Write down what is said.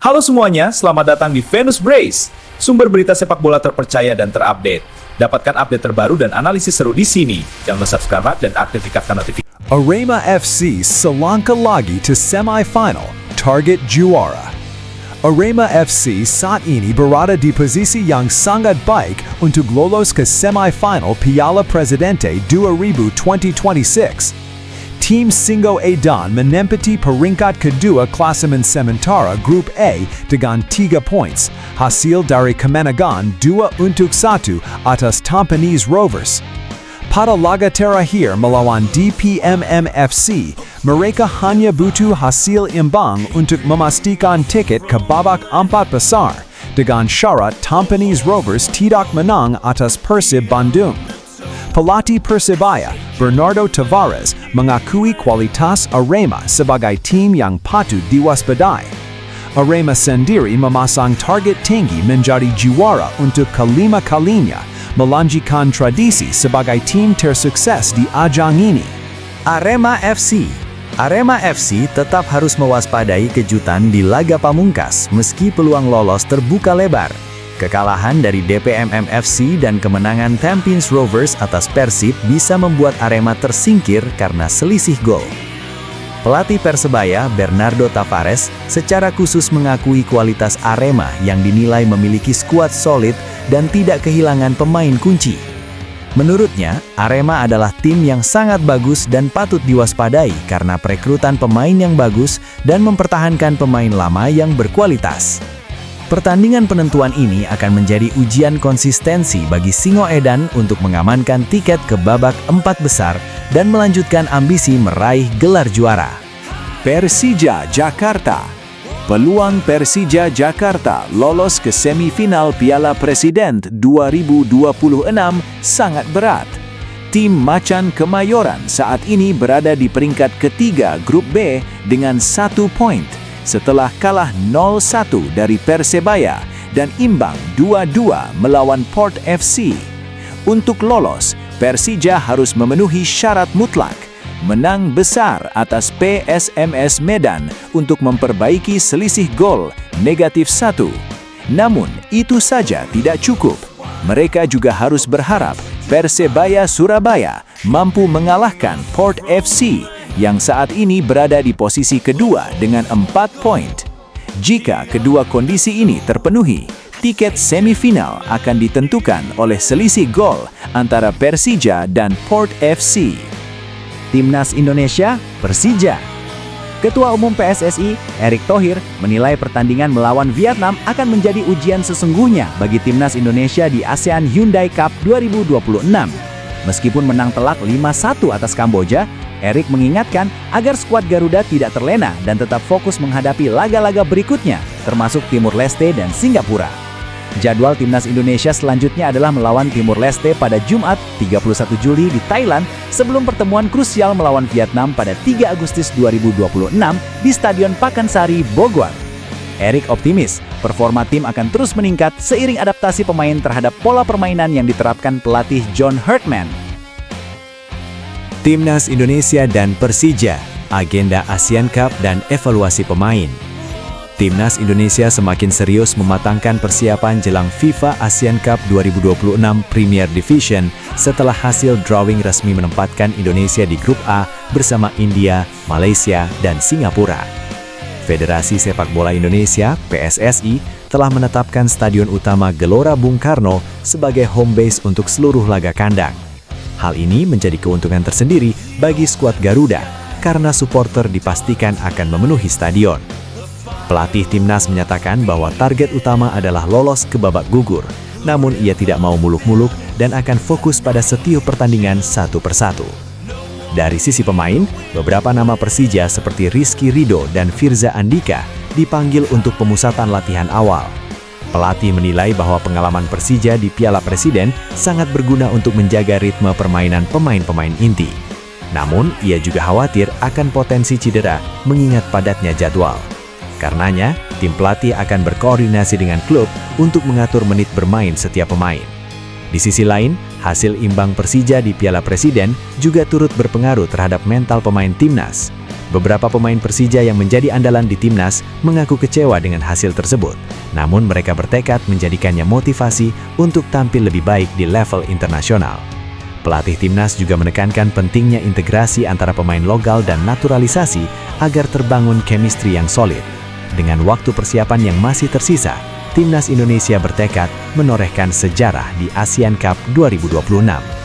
Halo semuanya, selamat datang di Venus Brace, sumber berita sepak bola terpercaya dan terupdate. Dapatkan update terbaru dan analisis seru di sini. Jangan lupa subscribe dan aktifkan notifikasi. Arema FC selangkah lagi to semi-final, target juara. Arema FC saat ini berada di posisi yang sangat baik untuk lolos ke semi-final Piala Presidente 2026. Tim Singo Edan menempati peringkat kedua klasemen sementara Grup A dengan 3 points, hasil dari kemenangan 2-1 atas Tampines Rovers. Pada laga terakhir melawan DPMM FC, mereka hanya butuh hasil imbang untuk memastikan tiket ke babak 4 besar, dengan syarat Tampines Rovers tidak menang atas Persib Bandung. Pelatih Persebaya, Bernardo Tavares, mengakui kualitas Arema sebagai tim yang patut diwaspadai. Arema sendiri memasang target tinggi menjadi juara untuk kelima kalinya, melanjutkan tradisi sebagai tim tersukses di ajang ini. Arema FC tetap harus mewaspadai kejutan di laga pamungkas meski peluang lolos terbuka lebar. Kekalahan dari DPMM FC dan kemenangan Tampines Rovers atas Persib bisa membuat Arema tersingkir karena selisih gol. Pelatih Persebaya, Bernardo Tavares, secara khusus mengakui kualitas Arema yang dinilai memiliki skuad solid dan tidak kehilangan pemain kunci. Menurutnya, Arema adalah tim yang sangat bagus dan patut diwaspadai karena perekrutan pemain yang bagus dan mempertahankan pemain lama yang berkualitas. Pertandingan penentuan ini akan menjadi ujian konsistensi bagi Singo Edan untuk mengamankan tiket ke babak 4 besar dan melanjutkan ambisi meraih gelar juara. Persija Jakarta. Peluang Persija Jakarta lolos ke semifinal Piala Presiden 2026 sangat berat. Tim Macan Kemayoran saat ini berada di peringkat ketiga Grup B dengan 1 poin, setelah kalah 0-1 dari Persebaya dan imbang 2-2 melawan Port FC. Untuk lolos, Persija harus memenuhi syarat mutlak, menang besar atas PSMS Medan untuk memperbaiki selisih gol negatif 1. Namun, itu saja tidak cukup. Mereka juga harus berharap Persebaya Surabaya mampu mengalahkan Port FC yang saat ini berada di posisi kedua dengan 4 poin. Jika kedua kondisi ini terpenuhi, tiket semifinal akan ditentukan oleh selisih gol antara Persija dan Port FC. Timnas Indonesia, Persija. Ketua Umum PSSI, Erick Thohir, menilai pertandingan melawan Vietnam akan menjadi ujian sesungguhnya bagi Timnas Indonesia di ASEAN Hyundai Cup 2026. Meskipun menang telak 5-1 atas Kamboja, Erick mengingatkan agar skuad Garuda tidak terlena dan tetap fokus menghadapi laga-laga berikutnya, termasuk Timur Leste dan Singapura. Jadwal Timnas Indonesia selanjutnya adalah melawan Timur Leste pada Jumat 31 Juli di Thailand sebelum pertemuan krusial melawan Vietnam pada 3 Agustus 2026 di Stadion Pakansari, Bogor. Erick optimis performa tim akan terus meningkat seiring adaptasi pemain terhadap pola permainan yang diterapkan pelatih John Herdman. Timnas Indonesia dan Persija, agenda ASEAN Cup dan evaluasi pemain. Timnas Indonesia semakin serius mematangkan persiapan jelang FIFA ASEAN Cup 2026 Premier Division setelah hasil drawing resmi menempatkan Indonesia di Grup A bersama India, Malaysia, dan Singapura. Federasi Sepak Bola Indonesia, PSSI, telah menetapkan Stadion Utama Gelora Bung Karno sebagai home base untuk seluruh laga kandang. Hal ini menjadi keuntungan tersendiri bagi skuad Garuda karena supporter dipastikan akan memenuhi stadion. Pelatih timnas menyatakan bahwa target utama adalah lolos ke babak gugur, namun ia tidak mau muluk-muluk dan akan fokus pada setiap pertandingan satu persatu. Dari sisi pemain, beberapa nama Persija seperti Rizky Ridho dan Firza Andika dipanggil untuk pemusatan latihan awal. Pelatih menilai bahwa pengalaman Persija di Piala Presiden sangat berguna untuk menjaga ritme permainan pemain-pemain inti. Namun, ia juga khawatir akan potensi cedera mengingat padatnya jadwal. Karenanya, tim pelatih akan berkoordinasi dengan klub untuk mengatur menit bermain setiap pemain. Di sisi lain, hasil imbang Persija di Piala Presiden juga turut berpengaruh terhadap mental pemain timnas. Beberapa pemain Persija yang menjadi andalan di timnas mengaku kecewa dengan hasil tersebut. Namun mereka bertekad menjadikannya motivasi untuk tampil lebih baik di level internasional. Pelatih timnas juga menekankan pentingnya integrasi antara pemain lokal dan naturalisasi agar terbangun chemistry yang solid. Dengan waktu persiapan yang masih tersisa, timnas Indonesia bertekad menorehkan sejarah di ASEAN Cup 2026.